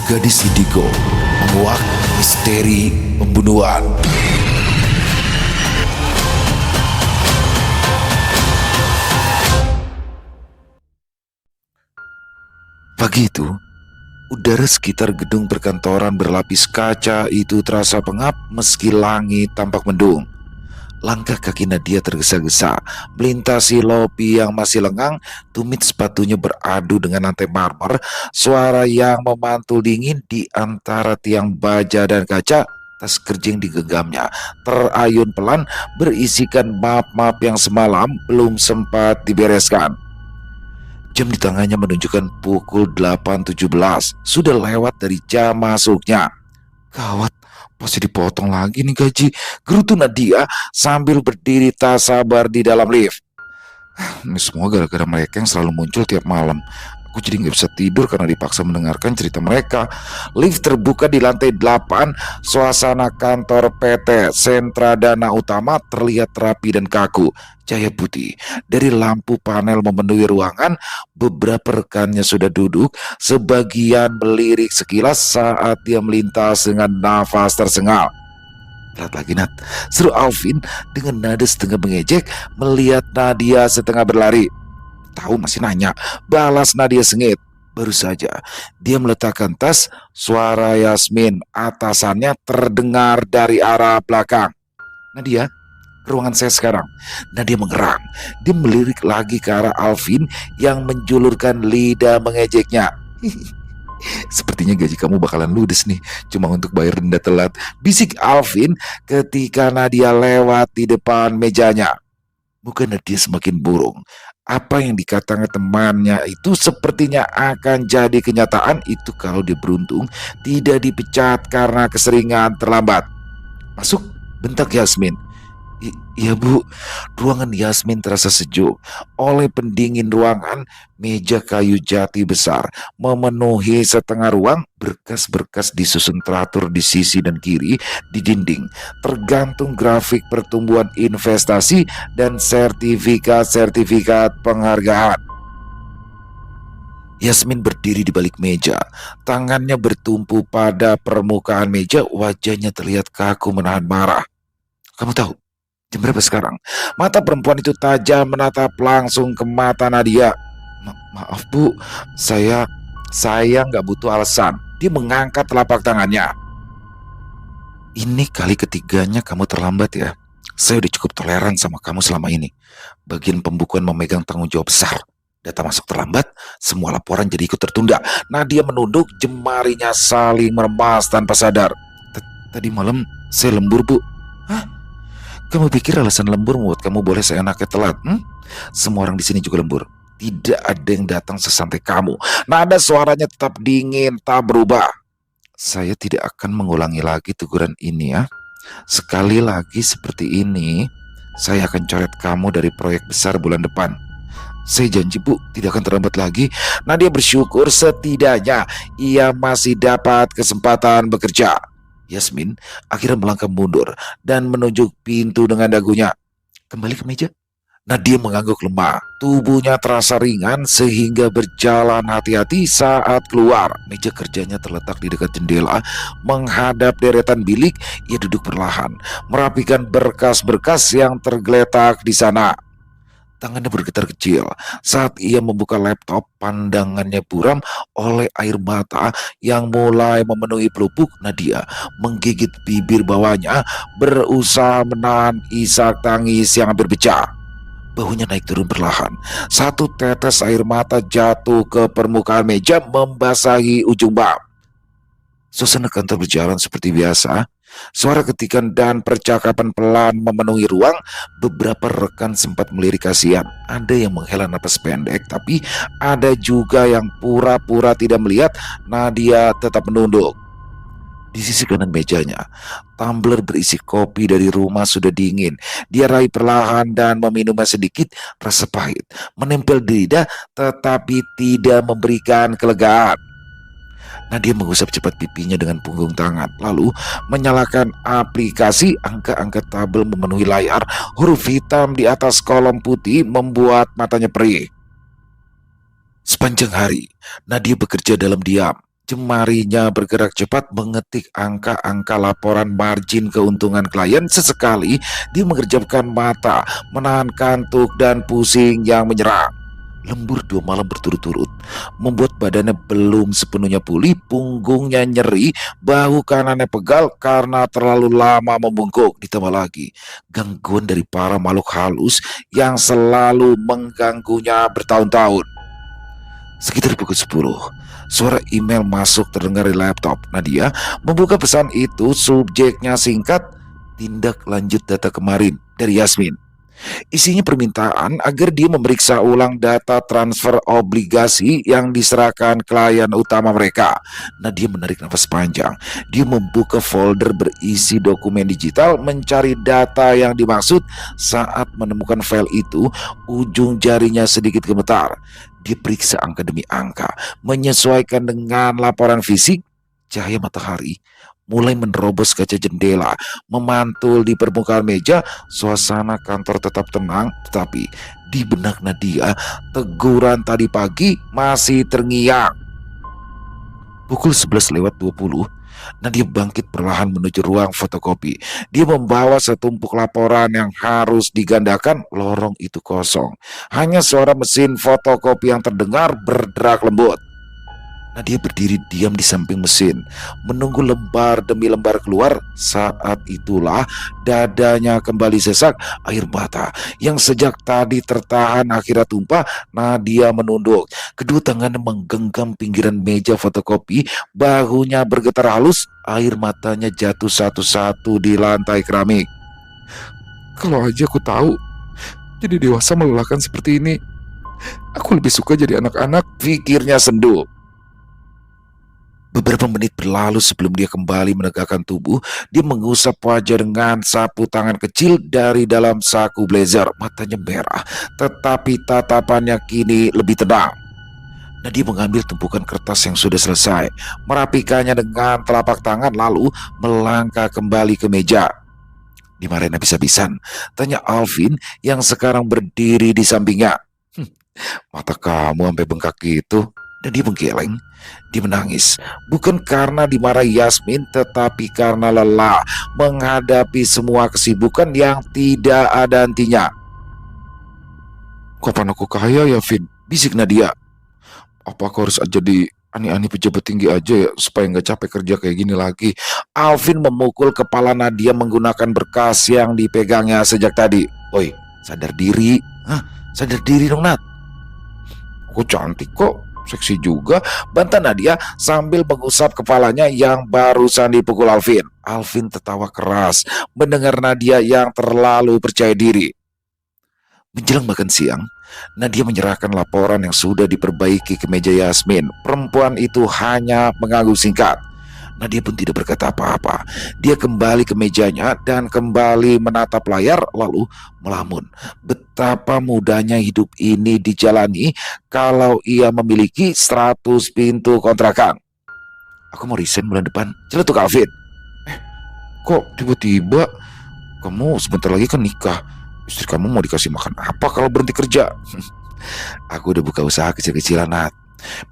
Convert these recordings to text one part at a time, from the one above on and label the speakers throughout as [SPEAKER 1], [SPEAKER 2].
[SPEAKER 1] Gadis Indigo menguak misteri pembunuhan. Pagi itu, udara sekitar gedung perkantoran berlapis kaca itu terasa pengap meski langit tampak mendung. Langkah kaki Nadia tergesa-gesa, melintasi lobi yang masih lengang, tumit sepatunya beradu dengan lantai marmer, suara yang memantul dingin di antara tiang baja dan kaca, tas kerja yang digenggamnya, terayun pelan berisikan map-map yang semalam belum sempat dibereskan. Jam di tangannya menunjukkan pukul 8.17, sudah lewat dari jam masuknya. Gawat, pasti dipotong lagi nih gaji, gerutu Nadia sambil berdiri tak sabar di dalam lift. Ini semua gara-gara mereka yang selalu muncul tiap malam. Aku jadi nggak bisa tidur karena dipaksa mendengarkan cerita mereka. Lift terbuka di lantai 8, suasana kantor PT Sentra Dana Utama terlihat rapi dan kaku. Cahaya putih dari lampu panel memenuhi ruangan. Beberapa rekannya sudah duduk, sebagian melirik sekilas saat dia melintas dengan nafas tersengal. Lihat lagi Nat, seru Alvin dengan nada setengah mengejek melihat Nadia setengah berlari. Tahu masih nanya, balas Nadia sengit. Baru saja dia meletakkan tas, suara Yasmin atasannya terdengar dari arah belakang. Nadia, ke ruangan saya sekarang. Nadia mengerang. Dia melirik lagi ke arah Alvin yang menjulurkan lidah mengejeknya. Sepertinya gaji kamu bakalan ludes nih, cuma untuk bayar denda telat, bisik Alvin ketika Nadia lewat di depan mejanya. Muka Nadia semakin burung. Apa yang dikatakan temannya itu sepertinya akan jadi kenyataan itu kalau dia beruntung tidak dipecat karena keseringan terlambat. Masuk, bentak Yasmin. Iya Bu, ruangan Yasmin terasa sejuk. Oleh pendingin ruangan, meja kayu jati besar memenuhi setengah ruang, berkas-berkas disusun teratur di sisi dan kiri di dinding. Tergantung grafik pertumbuhan investasi dan sertifikat-sertifikat penghargaan. Yasmin berdiri di balik meja, tangannya bertumpu pada permukaan meja, wajahnya terlihat kaku menahan marah. Kamu tahu jam berapa sekarang? Mata perempuan itu tajam menatap langsung ke mata Nadia. Maaf Bu, saya nggak butuh alasan. Dia mengangkat telapak tangannya. Ini kali ketiganya kamu terlambat ya. Saya udah cukup toleran sama kamu selama ini. Bagian pembukuan memegang tanggung jawab besar. Data masuk terlambat, semua laporan jadi ikut tertunda. Nadia menunduk, jemarinya saling meremas tanpa sadar. Tadi malam saya lembur Bu. Hah? Kamu pikir alasan lembur membuat kamu boleh seenaknya telat? Semua orang di sini juga lembur. Tidak ada yang datang sesantai kamu. Nada suaranya tetap dingin, tak berubah. Saya tidak akan mengulangi lagi teguran ini ya. Sekali lagi seperti ini, saya akan coret kamu dari proyek besar bulan depan. Saya janji Bu, tidak akan terlambat lagi. Nadia bersyukur setidaknya ia masih dapat kesempatan bekerja. Yasmin akhirnya melangkah mundur dan menunjuk pintu dengan dagunya. Kembali ke meja. Nadia mengangguk lemah. Tubuhnya terasa ringan sehingga berjalan hati-hati saat keluar. Meja kerjanya terletak di dekat jendela, menghadap deretan bilik. Ia duduk perlahan, merapikan berkas-berkas yang tergeletak di sana. Tangannya bergetar kecil saat ia membuka laptop. Pandangannya buram oleh air mata yang mulai memenuhi pelupuk. Nadia menggigit bibir bawahnya, berusaha menahan isak tangis yang hampir pecah. Bahunya naik turun perlahan. Satu tetes air mata jatuh ke permukaan meja, membasahi ujung bab. Suasana kantor berjalan seperti biasa. Suara ketikan dan percakapan pelan memenuhi ruang. Beberapa rekan sempat melirik kasihan. Ada yang menghela napas pendek, tapi ada juga yang pura-pura tidak melihat. Nadia tetap menunduk. Di sisi kanan mejanya, tumbler berisi kopi dari rumah sudah dingin. Dia raih perlahan dan meminumnya sedikit. Rasa pahit menempel di lidah tetapi tidak memberikan kelegaan. Nadia mengusap cepat pipinya dengan punggung tangan, lalu menyalakan aplikasi. Angka-angka tabel memenuhi layar. Huruf hitam di atas kolom putih membuat matanya perih. Sepanjang hari, Nadia bekerja dalam diam. Jemarinya bergerak cepat mengetik angka-angka laporan margin keuntungan klien. Sesekali dia mengerjapkan mata, menahan kantuk dan pusing yang menyerang. Lembur 2 malam berturut-turut membuat badannya belum sepenuhnya pulih, punggungnya nyeri, bahu kanannya pegal karena terlalu lama membungkuk. Ditambah lagi gangguan dari para makhluk halus yang selalu mengganggunya bertahun-tahun. Sekitar pukul 10, suara email masuk terdengar di laptop. Nadia membuka pesan itu, subjeknya singkat, tindak lanjut data kemarin dari Yasmin. Isinya permintaan agar dia memeriksa ulang data transfer obligasi yang diserahkan klien utama mereka. Nadia menarik nafas panjang. Dia membuka folder berisi dokumen digital, mencari data yang dimaksud. Saat menemukan file itu, ujung jarinya sedikit gemetar. Dia periksa angka demi angka, menyesuaikan dengan laporan fisik. Cahaya matahari mulai menerobos kaca jendela, memantul di permukaan meja. Suasana kantor tetap tenang, tetapi di benak Nadia, teguran tadi pagi masih terngiang. Pukul 11:20, Nadia bangkit perlahan menuju ruang fotokopi. Dia membawa setumpuk laporan yang harus digandakan. Lorong itu kosong. Hanya suara mesin fotokopi yang terdengar berderak lembut. Nadia berdiri diam di samping mesin, menunggu lembar demi lembar keluar. Saat itulah dadanya kembali sesak. Air mata yang sejak tadi tertahan akhirnya tumpah. Nadia menunduk, kedua tangannya menggenggam pinggiran meja fotokopi, bahunya bergetar halus. Air matanya jatuh satu-satu di lantai keramik. Kalau aja aku tahu jadi dewasa melelahkan seperti ini, aku lebih suka jadi anak-anak, pikirnya sendu. Beberapa menit berlalu sebelum dia kembali menegakkan tubuh. Dia mengusap wajah dengan sapu tangan kecil dari dalam saku blazer. Matanya merah, tetapi tatapannya kini lebih tenang. Dia mengambil tumpukan kertas yang sudah selesai, merapikannya dengan telapak tangan, lalu melangkah kembali ke meja. Dimarahin habis-habisan, tanya Alvin yang sekarang berdiri di sampingnya. Mata kamu sampai bengkak gitu. Dan dia menggeleng. Dia menangis, bukan karena dimarahi Yasmin, tetapi karena lelah menghadapi semua kesibukan yang tidak ada hentinya. Kapan aku kaya ya, Vin? Bisik Nadia. Apa aku harus jadi ani-ani pejabat tinggi aja ya, supaya nggak capek kerja kayak gini lagi? Alvin memukul kepala Nadia menggunakan berkas yang dipegangnya sejak tadi. Oi, sadar diri. Hah, sadar diri dong, Nat. Aku cantik kok, seksi juga, bantah Nadia sambil mengusap kepalanya yang barusan dipukul Alvin. Alvin tertawa keras mendengar Nadia yang terlalu percaya diri. Menjelang makan siang, Nadia menyerahkan laporan yang sudah diperbaiki ke meja Yasmin. Perempuan itu hanya mengangguk singkat. Nadia pun tidak berkata apa-apa. Dia kembali ke mejanya dan kembali menatap layar, lalu melamun. Betapa mudahnya hidup ini dijalani kalau ia memiliki 100 pintu kontrakan. Aku mau resign bulan depan, celetuk Alvin. Kok tiba-tiba? Kamu sebentar lagi kan nikah. Istri kamu mau dikasih makan apa kalau berhenti kerja? Aku udah buka usaha kecil-kecilan, Nat.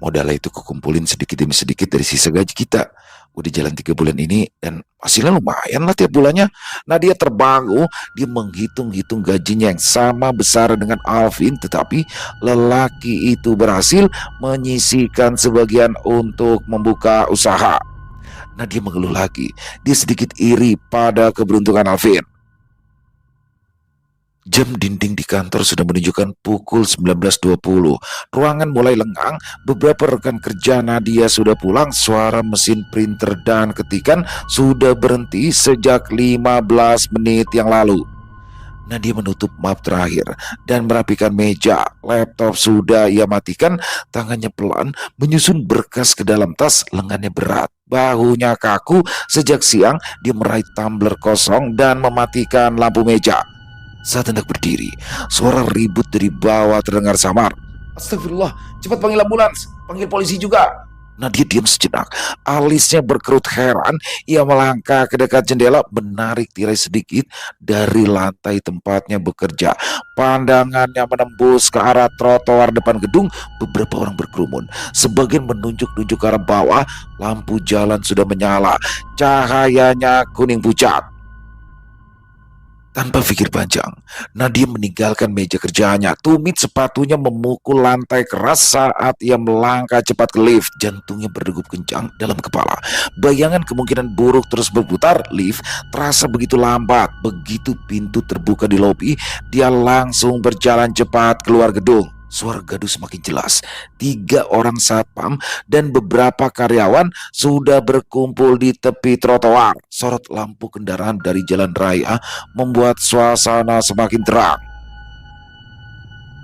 [SPEAKER 1] Modalnya itu kukumpulin sedikit demi sedikit dari sisa gaji kita. Udah jalan 3 bulan ini dan hasilnya lumayan lah tiap bulannya. Nadia terbangun, dia menghitung-hitung gajinya yang sama besar dengan Alvin, tetapi lelaki itu berhasil menyisihkan sebagian untuk membuka usaha. Nadia mengeluh lagi, dia sedikit iri pada keberuntungan Alvin. Jam dinding di kantor sudah menunjukkan pukul 19.20. Ruangan mulai lengang. Beberapa rekan kerja Nadia sudah pulang. Suara mesin printer dan ketikan sudah berhenti sejak 15 menit yang lalu. Nadia menutup map terakhir dan merapikan meja. Laptop sudah ia matikan. Tangannya pelan menyusun berkas ke dalam tas. Lengannya berat, bahunya kaku. Sejak siang dia meraih tumbler kosong dan mematikan lampu meja. Saat hendak berdiri, suara ribut dari bawah terdengar samar. Astagfirullah, cepat panggil ambulans, panggil polisi juga. Nadia diam sejenak, alisnya berkerut heran. Ia melangkah ke dekat jendela, menarik tirai sedikit dari lantai tempatnya bekerja. Pandangannya menembus ke arah trotoar depan gedung. Beberapa orang berkerumun, sebagian menunjuk-nunjuk ke arah bawah. Lampu jalan sudah menyala, cahayanya kuning pucat. Tanpa pikir panjang, Nadia meninggalkan meja kerjanya. Tumit sepatunya memukul lantai keras saat ia melangkah cepat ke lift. Jantungnya berdegup kencang dalam kepala. Bayangan kemungkinan buruk terus berputar. Lift terasa begitu lambat. Begitu pintu terbuka di lobi, dia langsung berjalan cepat keluar gedung. Suara gaduh semakin jelas. 3 orang satpam dan beberapa karyawan sudah berkumpul di tepi trotoar. Sorot lampu kendaraan dari jalan raya membuat suasana semakin terang.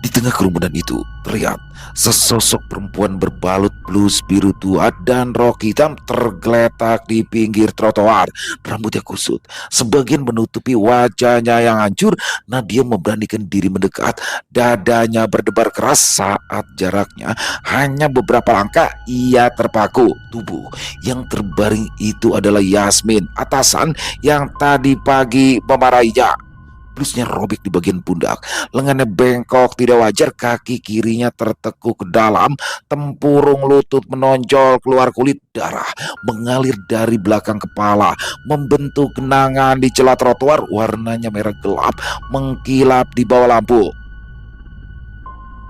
[SPEAKER 1] Di tengah kerumunan itu, terlihat sesosok perempuan berbalut blus biru tua dan rok hitam tergeletak di pinggir trotoar. Rambutnya kusut, sebagian menutupi wajahnya yang hancur. Nadia memberanikan diri mendekat. Dadanya berdebar keras saat jaraknya hanya beberapa langkah. Ia terpaku. Tubuh yang terbaring itu adalah Yasmin, atasan yang tadi pagi memarahinya. Blusnya robek di bagian pundak, lengannya bengkok tidak wajar, kaki kirinya tertekuk ke dalam, tempurung lutut menonjol keluar kulit, darah mengalir dari belakang kepala, membentuk genangan di celah trotoar, warnanya merah gelap, mengkilap di bawah lampu.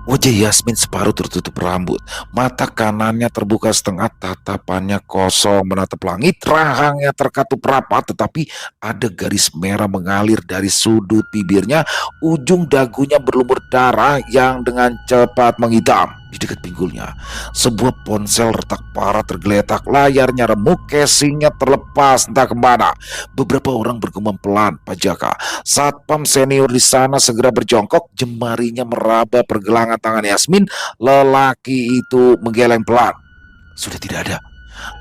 [SPEAKER 1] Wajah Yasmin separuh tertutup rambut, mata kanannya terbuka setengah, tatapannya kosong menatap langit, rahangnya terkatup rapat tetapi ada garis merah mengalir dari sudut bibirnya, ujung dagunya berlumur darah yang dengan cepat menghitam. Di dekat pinggulnya, sebuah ponsel retak parah tergeletak, layarnya remuk, casingnya terlepas entah kemana. Beberapa orang bergumam pelan, "Pak Jaka." Satpam senior di sana segera berjongkok, jemarinya meraba pergelangan tangan Yasmin. Lelaki itu menggeleng pelan. Sudah tidak ada.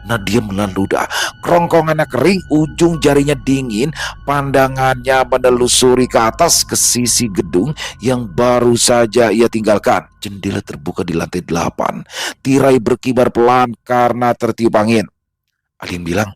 [SPEAKER 1] Nadia menelan ludah, kerongkongannya kering, ujung jarinya dingin, pandangannya menelusuri ke atas ke sisi gedung yang baru saja ia tinggalkan. Jendela terbuka di lantai 8, tirai berkibar pelan karena tertiup angin. Ada yang bilang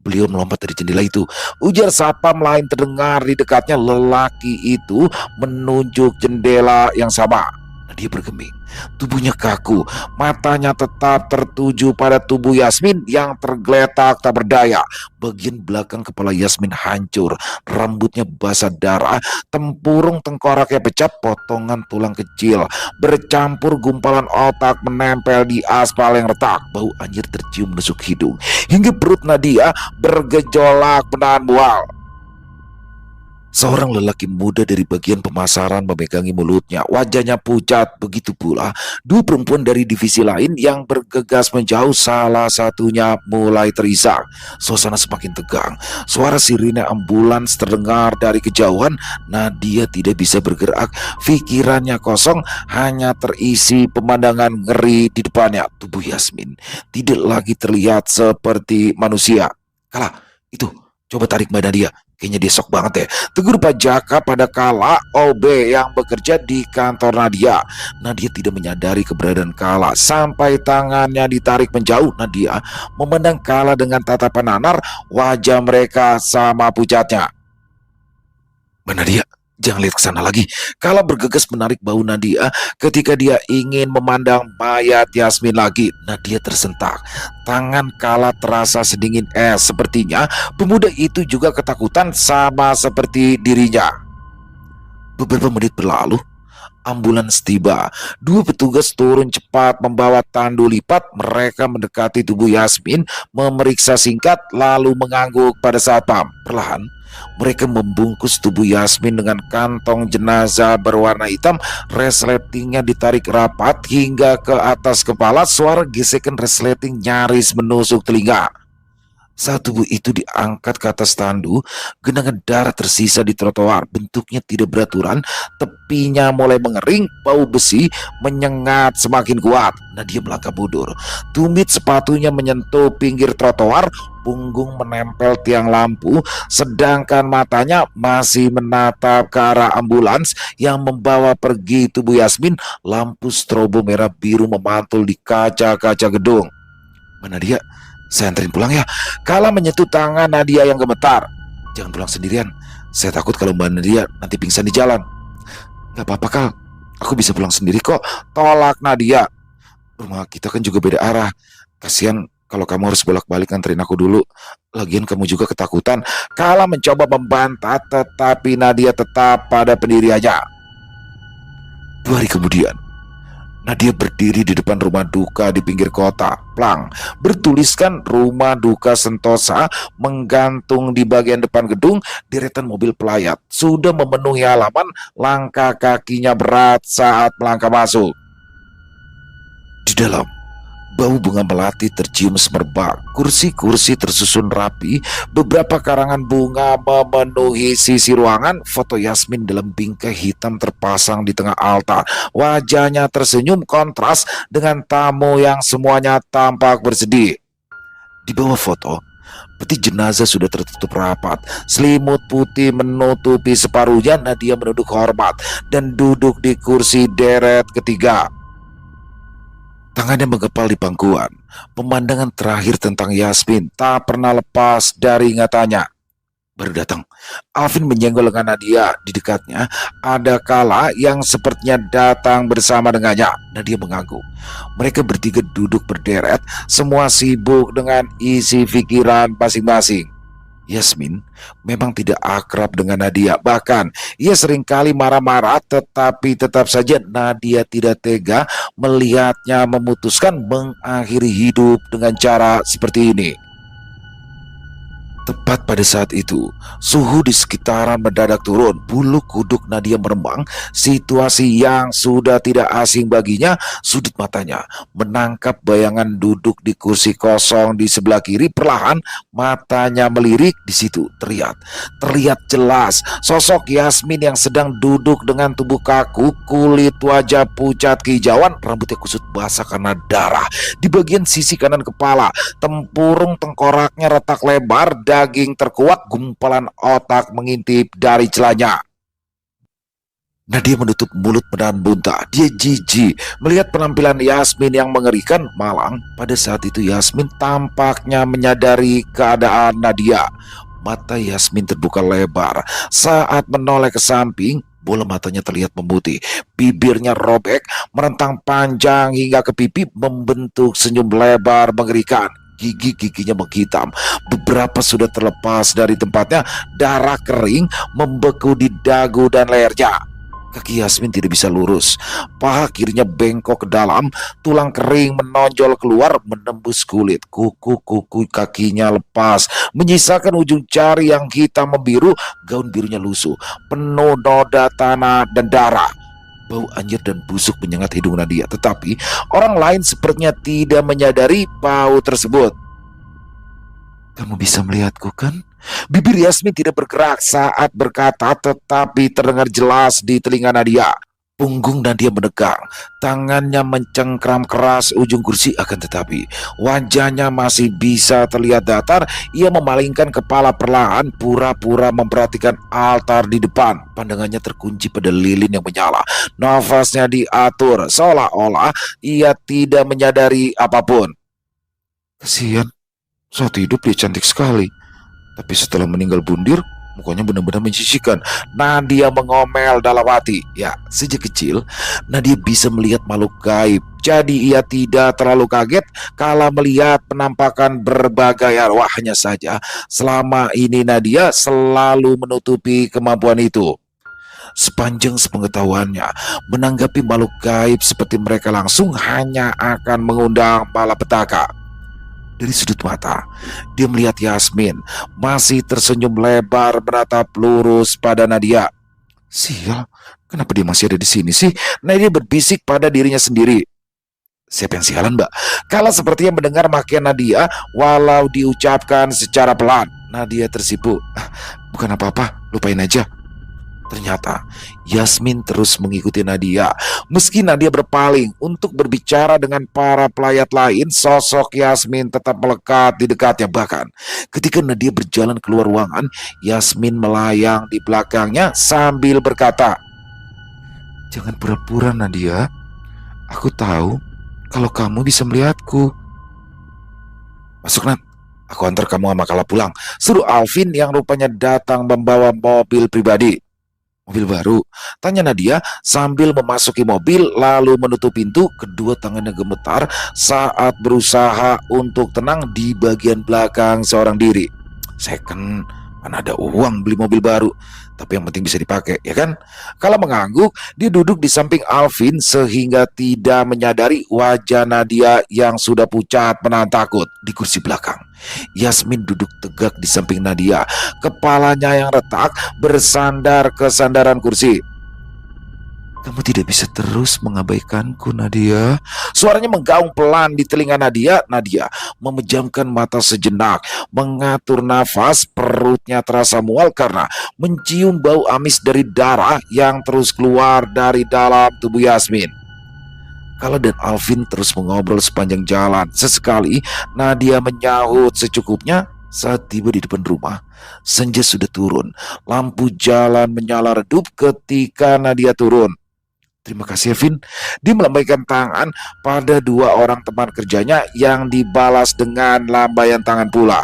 [SPEAKER 1] beliau melompat dari jendela itu, ujar satpam lain terdengar di dekatnya. Lelaki itu menunjuk jendela yang sama. Dia bergeming, tubuhnya kaku, matanya tetap tertuju pada tubuh Yasmin yang tergeletak tak berdaya. Bagian belakang kepala Yasmin hancur, rambutnya basah darah, tempurung tengkoraknya pecah, potongan tulang kecil bercampur gumpalan otak menempel di aspal yang retak. Bau anjir tercium menusuk hidung, hingga perut Nadia bergejolak menahan mual. Seorang lelaki muda dari bagian pemasaran memegangi mulutnya, wajahnya pucat. Begitu pula 2 perempuan dari divisi lain yang bergegas menjauh, salah satunya mulai terisak. Suasana semakin tegang, suara sirine ambulans terdengar dari kejauhan. Nadia tidak bisa bergerak, pikirannya kosong, hanya terisi pemandangan ngeri di depannya. Tubuh Yasmin tidak lagi terlihat seperti manusia. Kalah, itu, coba tarik badan dia. Kayaknya dia sok banget ya. Tegur Pak Jaka pada Kala, OB yang bekerja di kantor Nadia. Nadia tidak menyadari keberadaan Kala sampai tangannya ditarik menjauh. Nadia memandang Kala dengan tatapan nanar, wajah mereka sama pucatnya. "Mbak Nadia, jangan lihat ke sana lagi." Kala bergegas menarik bau Nadia ketika dia ingin memandang mayat Yasmin lagi. Nadia tersentak. Tangan Kala terasa sedingin es. Sepertinya pemuda itu juga ketakutan sama seperti dirinya. Beberapa menit berlalu, ambulans tiba. 2 petugas turun cepat membawa tandu lipat. Mereka mendekati tubuh Yasmin, memeriksa singkat, lalu mengangguk pada satpam. Perlahan, mereka membungkus tubuh Yasmin dengan kantong jenazah berwarna hitam. Resletingnya ditarik rapat hingga ke atas kepala. Suara gesekan resleting nyaris menusuk telinga. Saat tubuh itu diangkat ke atas tandu, genangan darah tersisa di trotoar. Bentuknya tidak beraturan, tepinya mulai mengering, bau besi menyengat semakin kuat. Nadia melangkah mundur. Tumit sepatunya menyentuh pinggir trotoar, punggung menempel tiang lampu, sedangkan matanya masih menatap ke arah ambulans yang membawa pergi tubuh Yasmin. Lampu strobo merah biru memantul di kaca-kaca gedung. Mbak Nadia, saya anterin pulang ya. Kala menyentuh tangan Nadia yang gemetar. Jangan pulang sendirian. Saya takut kalau Mbak Nadia nanti pingsan di jalan. Gak apa-apa Kal, aku bisa pulang sendiri kok, tolak Nadia. Rumah kita kan juga beda arah. Kasihan kalau kamu harus bolak-balik nganterin aku dulu. Lagian kamu juga ketakutan. Kala mencoba membantah, tetapi Nadia tetap pada pendiriannya. 2 hari kemudian, Nadia berdiri di depan rumah duka di pinggir kota. Plang, bertuliskan Rumah Duka Sentosa, menggantung di bagian depan gedung. Deretan mobil pelayat sudah memenuhi halaman. Langkah kakinya berat saat melangkah masuk. Di dalam, bau bunga melati tercium semerbak. Kursi-kursi tersusun rapi. Beberapa karangan bunga memenuhi sisi ruangan. Foto Yasmin dalam bingkai hitam terpasang di tengah altar. Wajahnya tersenyum kontras dengan tamu yang semuanya tampak bersedih. Di bawah foto, peti jenazah sudah tertutup rapat. Selimut putih menutupi separuhnya. Nadia menunduk hormat dan duduk di kursi deret ketiga. Tangannya menggepal di pangkuan. Pemandangan terakhir tentang Yasmin tak pernah lepas dari ingatannya. Baru datang, Alvin menyenggol lengan Nadia di dekatnya. Ada Kala yang sepertinya datang bersama dengannya. Nadia mengangguk. Mereka bertiga duduk berderet, semua sibuk dengan isi pikiran masing-masing. Yasmin memang tidak akrab dengan Nadia. Bahkan ia seringkali marah-marah, tetapi tetap saja Nadia tidak tega melihatnya memutuskan mengakhiri hidup dengan cara seperti ini. Tepat pada saat itu, suhu di sekitaran mendadak turun. Bulu kuduk Nadia meremang. Situasi yang sudah tidak asing baginya. Sudut matanya menangkap bayangan duduk di kursi kosong di sebelah kiri. Perlahan matanya melirik. Di situ terlihat jelas sosok Yasmin yang sedang duduk dengan tubuh kaku, kulit wajah pucat kehijauan, rambutnya kusut basah karena darah. Di bagian sisi kanan kepala, tempurung tengkoraknya retak lebar, daging terkuak, gumpalan otak mengintip dari celahnya. Nadia menutup mulut menahan muntah. Dia jijik melihat penampilan Yasmin yang mengerikan. Malang pada saat itu Yasmin tampaknya menyadari keadaan Nadia. Mata Yasmin terbuka lebar saat menoleh ke samping. Bola matanya terlihat memutih, bibirnya robek, merentang panjang hingga ke pipi, membentuk senyum lebar mengerikan. Gigi-giginya menghitam, beberapa sudah terlepas dari tempatnya. Darah kering membeku di dagu dan lehernya. Kaki Yasmin tidak bisa lurus, paha kirinya bengkok ke dalam, tulang kering menonjol keluar menembus kulit. Kuku-kuku kakinya lepas, menyisakan ujung jari yang hitam membiru. Gaun birunya lusuh, penuh noda tanah dan darah. Bau anjir dan busuk menyengat hidung Nadia, tetapi orang lain sepertinya tidak menyadari bau tersebut. Kamu bisa melihatku kan? Bibir Yasmin tidak bergerak saat berkata, tetapi terdengar jelas di telinga Nadia. Punggung Nadia menegang, tangannya mencengkram keras ujung kursi, akan tetapi wajahnya masih bisa terlihat datar. Ia memalingkan kepala perlahan, pura-pura memperhatikan altar di depan. Pandangannya terkunci pada lilin yang menyala. Nafasnya diatur, seolah-olah ia tidak menyadari apapun. Kasihan, saat hidup dia cantik sekali, tapi setelah meninggal bundir, mukanya benar-benar menjijikan. Nadia mengomel dalam hati. Ya, sejak kecil Nadia bisa melihat makhluk gaib. Jadi ia tidak terlalu kaget kala melihat penampakan berbagai arwah. Hanya saja selama ini Nadia selalu menutupi kemampuan itu. Sepanjang sepengetahuannya, menanggapi makhluk gaib seperti mereka langsung hanya akan mengundang malapetaka. Dari sudut mata, dia melihat Yasmin masih tersenyum lebar menatap lurus pada Nadia. Sial, kenapa dia masih ada di sini sih? Nadia berbisik pada dirinya sendiri. Siapa yang sialan, Mbak? Kala sepertinya mendengar makian Nadia walau diucapkan secara pelan. Nadia tersipu. Bukan apa-apa, lupain aja. Ternyata Yasmin terus mengikuti Nadia. Meski Nadia berpaling untuk berbicara dengan para pelayat lain, sosok Yasmin tetap melekat di dekatnya. Bahkan ketika Nadia berjalan keluar ruangan, Yasmin melayang di belakangnya sambil berkata, "Jangan pura-pura Nadia, aku tahu kalau kamu bisa melihatku." Masuk, Nat. Aku antar kamu sama Kala pulang. Suruh Alvin yang rupanya datang membawa mobil pribadi. Mobil baru? Tanya Nadia sambil memasuki mobil lalu menutup pintu. Kedua tangannya gemetar saat berusaha untuk tenang di bagian belakang seorang diri. Second, mana ada uang beli mobil baru. Tapi yang penting bisa dipakai, ya kan? Kalau mengangguk, dia duduk di samping Alvin sehingga tidak menyadari wajah Nadia yang sudah pucat menahan takut di kursi belakang. Yasmin duduk tegak di samping Nadia, kepalanya yang retak bersandar ke sandaran kursi. Kamu tidak bisa terus mengabaikanku, Nadia. Suaranya menggaung pelan di telinga Nadia. Nadia memejamkan mata sejenak, mengatur nafas, perutnya terasa mual karena mencium bau amis dari darah yang terus keluar dari dalam tubuh Yasmin. Kala dan Alvin terus mengobrol sepanjang jalan. Sesekali Nadia menyahut secukupnya saat tiba di depan rumah. Senja sudah turun. Lampu jalan menyala redup ketika Nadia turun. Terima kasih, Vin. Dia melambaikan tangan pada dua orang teman kerjanya yang dibalas dengan lambaian tangan pula.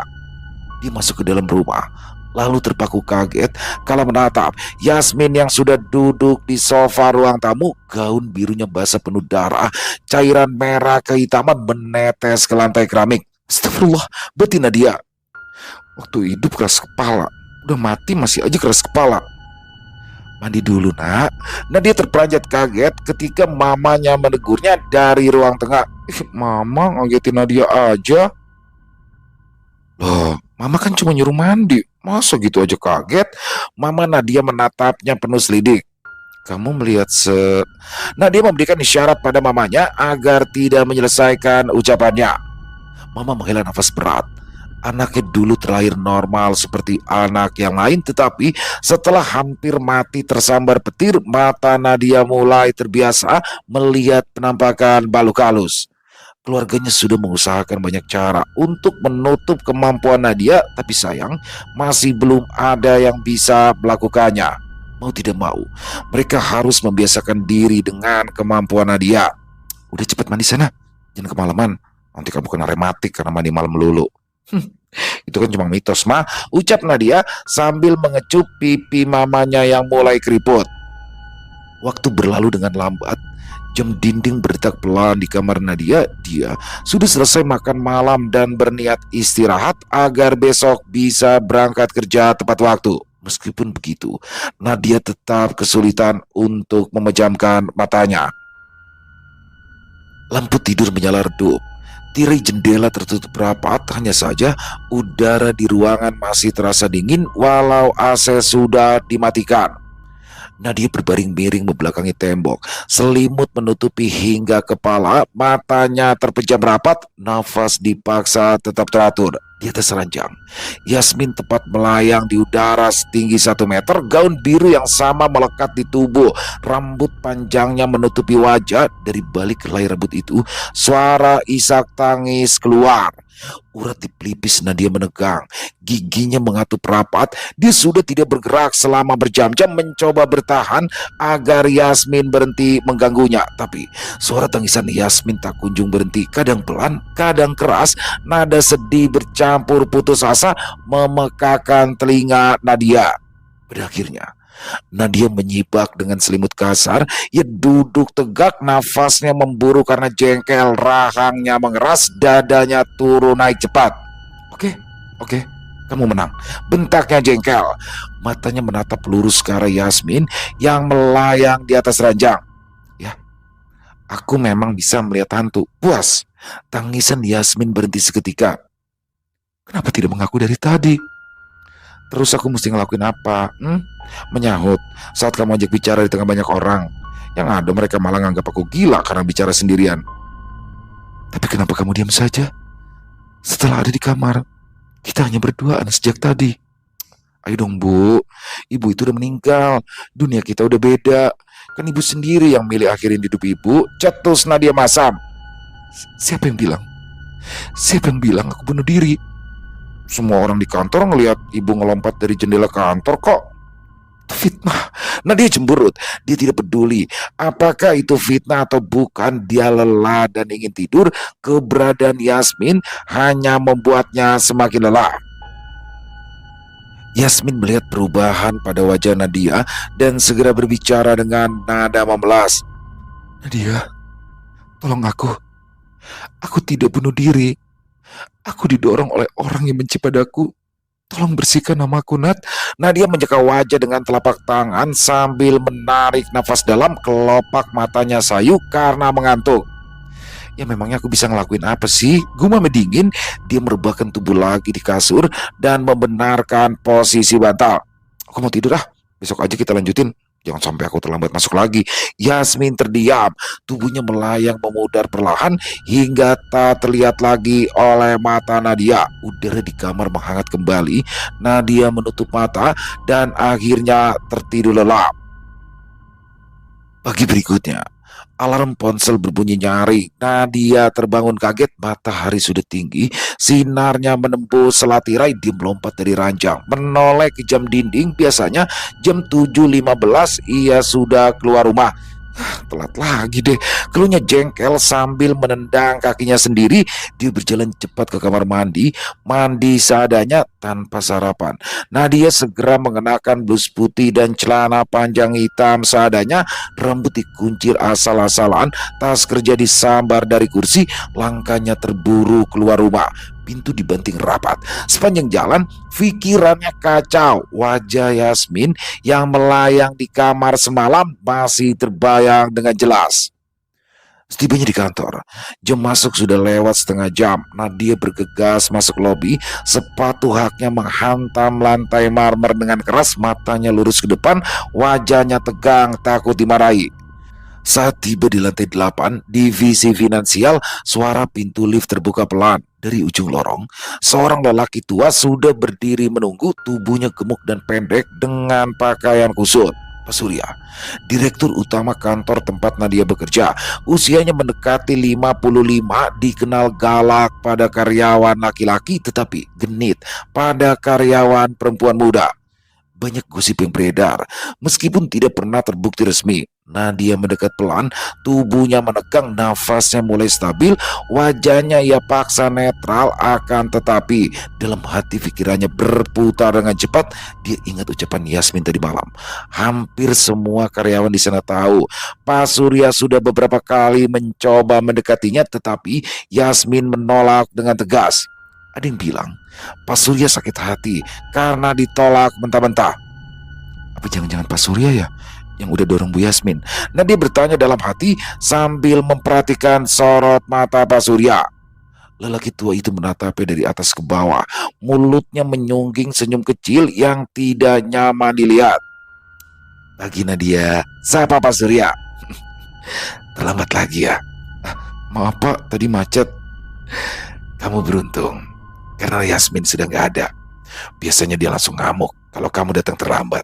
[SPEAKER 1] Dia masuk ke dalam rumah, lalu terpaku kaget kala menatap Yasmin yang sudah duduk di sofa ruang tamu. Gaun birunya basah penuh darah, cairan merah kehitaman menetes ke lantai keramik. Astagfirullah, betina dia. Waktu hidup keras kepala, udah mati masih aja keras kepala. Mandi dulu, Nak. Nadia terperanjat kaget ketika mamanya menegurnya dari ruang tengah. Mama ngagetin Nadia aja. Loh, Mama kan cuma nyuruh mandi. Masa gitu aja kaget? Mama Nadia menatapnya penuh selidik. Kamu melihat Nadia memberikan isyarat pada mamanya agar tidak menyelesaikan ucapannya. Mama menghela nafas berat. Anaknya dulu terlahir normal seperti anak yang lain, tetapi setelah hampir mati tersambar petir, mata Nadia mulai terbiasa melihat penampakan makhluk halus. Keluarganya sudah mengusahakan banyak cara untuk menutup kemampuan Nadia, tapi sayang masih belum ada yang bisa melakukannya. Mau tidak mau, mereka harus membiasakan diri dengan kemampuan Nadia. Udah cepat mandi sana, jangan kemalaman. Nanti kamu kena rematik karena mandi malam melulu. Itu kan cuma mitos, mah, ucap Nadia sambil mengecup pipi mamanya yang mulai keriput. Waktu berlalu dengan lambat. Jam dinding berdetak pelan di kamar Nadia. Dia sudah selesai makan malam dan berniat istirahat agar besok bisa berangkat kerja tepat waktu. Meskipun begitu, Nadia tetap kesulitan untuk memejamkan matanya. Lampu tidur menyala redup. Tirai jendela tertutup rapat, hanya saja udara di ruangan masih terasa dingin walau AC sudah dimatikan. Nadia berbaring miring membelakangi tembok, selimut menutupi hingga kepala, matanya terpejam rapat, nafas dipaksa tetap teratur. Di atas ranjang, Yasmin tepat melayang di udara setinggi 1 meter, gaun biru yang sama melekat di tubuh, rambut panjangnya menutupi wajah. Dari balik helai rambut itu, suara isak tangis keluar. Urat di pelipis Nadia menegang, giginya mengatup rapat. Dia sudah tidak bergerak selama berjam-jam mencoba bertahan agar Yasmin berhenti mengganggunya. Tapi suara tangisan Yasmin tak kunjung berhenti, kadang pelan, kadang keras. Nada sedih bercampur putus asa memekakan telinga Nadia. Pada akhirnya Nadia menyibak dengan selimut kasar. Ia duduk tegak, nafasnya memburu karena jengkel, rahangnya mengeras, dadanya turun naik cepat. Oke, kamu menang, bentaknya jengkel. Matanya menatap lurus ke arah Yasmin yang melayang di atas ranjang. Ya, aku memang bisa melihat hantu. Puas. Tangisan Yasmin berhenti seketika. Kenapa tidak mengaku dari tadi? Terus aku mesti ngelakuin apa? Menyahut saat kamu ajak bicara di tengah banyak orang. Yang ada mereka malah nganggap aku gila karena bicara sendirian. Tapi kenapa kamu diam saja? Setelah ada di kamar, kita hanya berduaan sejak tadi. Ayo dong, Bu. Ibu itu udah meninggal. Dunia kita udah beda. Kan ibu sendiri yang milih akhirin hidup ibu. Cetus Nadia masam. Siapa yang bilang? Siapa yang bilang aku bunuh diri? Semua orang di kantor ngelihat ibu ngelompat dari jendela kantor kok. Fitnah. Nah, dia cemberut. Dia tidak peduli apakah itu fitnah atau bukan. Dia lelah dan ingin tidur. Keberadaan Yasmin hanya membuatnya semakin lelah. Yasmin melihat perubahan pada wajah Nadia dan segera berbicara dengan nada memelas. Nadia, tolong aku. Aku tidak bunuh diri. Aku didorong oleh orang yang benci padaku. Tolong bersihkan namaku, Nat. Nadia menjaga wajah dengan telapak tangan sambil menarik nafas dalam. Kelopak matanya sayu karena mengantuk. Ya memangnya aku bisa ngelakuin apa sih? Guma dingin. Dia merebahkan tubuh lagi di kasur dan membenarkan posisi bantal. Aku mau tidur ah. Besok aja kita lanjutin. Jangan sampai aku terlambat masuk lagi. Yasmin terdiam. Tubuhnya melayang memudar perlahan hingga tak terlihat lagi oleh mata Nadia. Udara di kamar menghangat kembali. Nadia menutup mata dan akhirnya tertidur lelap. Pagi berikutnya, alarm ponsel berbunyi nyaring. Nadia terbangun kaget, matahari sudah tinggi, sinarnya menembus selat tirai. Dia melompat dari ranjang, menoleh ke jam dinding. Biasanya jam 7.15 ia sudah keluar rumah. Telat lagi deh, keluhnya jengkel sambil menendang kakinya sendiri. Dia berjalan cepat ke kamar mandi, mandi seadanya tanpa sarapan. Nadia segera mengenakan blus putih dan celana panjang hitam seadanya, rambut dikuncir asal-asalan, tas kerja disambar dari kursi, langkahnya terburu keluar rumah. Pintu dibanting rapat. Sepanjang jalan, pikirannya kacau. Wajah Yasmin yang melayang di kamar semalam masih terbayang dengan jelas. Setibanya di kantor, jam masuk sudah lewat setengah jam. Nadia bergegas masuk lobi, sepatu haknya menghantam lantai marmer dengan keras, matanya lurus ke depan, wajahnya tegang takut dimarahi. Saat tiba di lantai 8, divisi finansial, suara pintu lift terbuka pelan. Dari ujung lorong, seorang lelaki tua sudah berdiri menunggu, tubuhnya gemuk dan pendek dengan pakaian kusut. Pak Surya, direktur utama kantor tempat Nadia bekerja. Usianya mendekati 55, dikenal galak pada karyawan laki-laki tetapi genit pada karyawan perempuan muda. Banyak gosip yang beredar, meskipun tidak pernah terbukti resmi. Nadia mendekat pelan, tubuhnya menegang, nafasnya mulai stabil, wajahnya ia paksa netral akan tetapi dalam hati pikirannya berputar dengan cepat. Dia ingat ucapan Yasmin tadi malam. Hampir semua karyawan di sana tahu Pak Surya sudah beberapa kali mencoba mendekatinya tetapi Yasmin menolak dengan tegas. Ada yang bilang Pak Surya sakit hati karena ditolak mentah-mentah. Apa jangan-jangan Pak Surya ya yang udah dorong Bu Yasmin? Nah, dia bertanya dalam hati sambil memperhatikan sorot mata Pak Surya. Lelaki tua itu menatapnya dari atas ke bawah. Mulutnya menyungging senyum kecil yang tidak nyaman dilihat. Pagi Nadia, sapa Pak Surya. Terlambat lagi ya. Maaf Pak, tadi macet. Kamu beruntung karena Yasmin sudah nggak ada. Biasanya dia langsung ngamuk kalau kamu datang terlambat.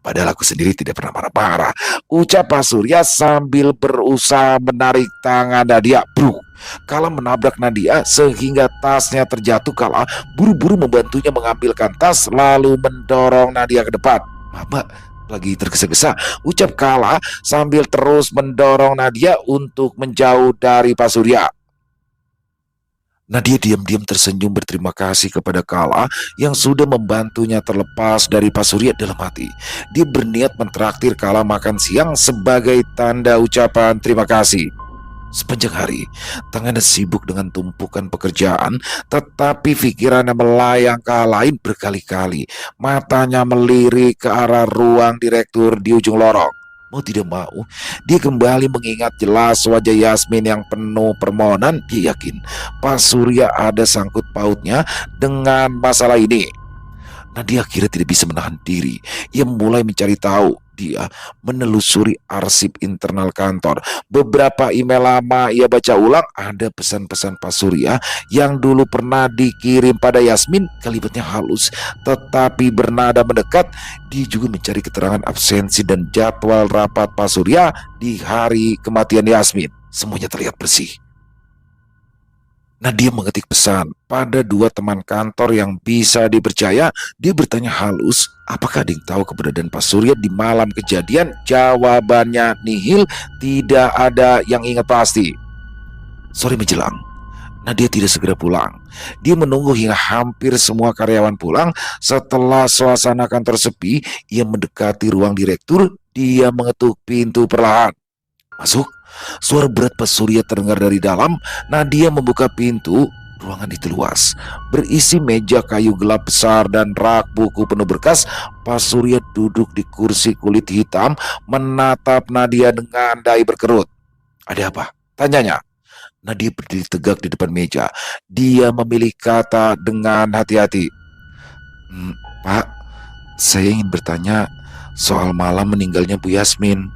[SPEAKER 1] Padahal aku sendiri tidak pernah marah-marah. Ucap Pak Surya sambil berusaha menarik tangan Nadia. Kala menabrak Nadia sehingga tasnya terjatuh. Kala buru-buru membantunya mengambilkan tas lalu mendorong Nadia ke depan. Mama lagi tergesa-gesa, ucap Kala sambil terus mendorong Nadia untuk menjauh dari Pak Surya. Nadia diam-diam tersenyum berterima kasih kepada Kala yang sudah membantunya terlepas dari Pak Surya. Dalam hati dia berniat mentraktir Kala makan siang sebagai tanda ucapan terima kasih. Sepanjang hari tangannya sibuk dengan tumpukan pekerjaan, tetapi pikirannya melayang ke hal lain berkali-kali. Matanya melirik ke arah ruang direktur di ujung lorong. Mau tidak mau, dia kembali mengingat jelas wajah Yasmin yang penuh permohonan. Dia yakin Pak Surya ada sangkut pautnya dengan masalah ini. Nah, dia akhirnya tidak bisa menahan diri. Ia mulai mencari tahu. Dia menelusuri arsip internal kantor. Beberapa email lama ia baca ulang. Ada pesan-pesan Pak Surya yang dulu pernah dikirim pada Yasmin. Kalimatnya halus tetapi bernada mendekat. Dia juga mencari keterangan absensi dan jadwal rapat Pak Surya di hari kematian Yasmin. Semuanya terlihat bersih. Nadia mengetik pesan pada dua teman kantor yang bisa dipercaya. Dia bertanya halus, apakah ada yang tahu keberadaan Pak Surya di malam kejadian? Jawabannya nihil, tidak ada yang ingat pasti. Sore menjelang, Nadia tidak segera pulang. Dia menunggu hingga hampir semua karyawan pulang. Setelah suasana kantor sepi, ia mendekati ruang direktur. Dia mengetuk pintu perlahan. Masuk. Suara berat Pak Surya terdengar dari dalam. Nadia membuka pintu. Ruangan itu luas, berisi meja kayu gelap besar dan rak buku penuh berkas. Pak Surya duduk di kursi kulit hitam, menatap Nadia dengan dahi berkerut. Ada apa? Tanyanya. Nadia berdiri tegak di depan meja. Dia memilih kata dengan hati-hati. Pak, saya ingin bertanya soal malam meninggalnya Bu Yasmin.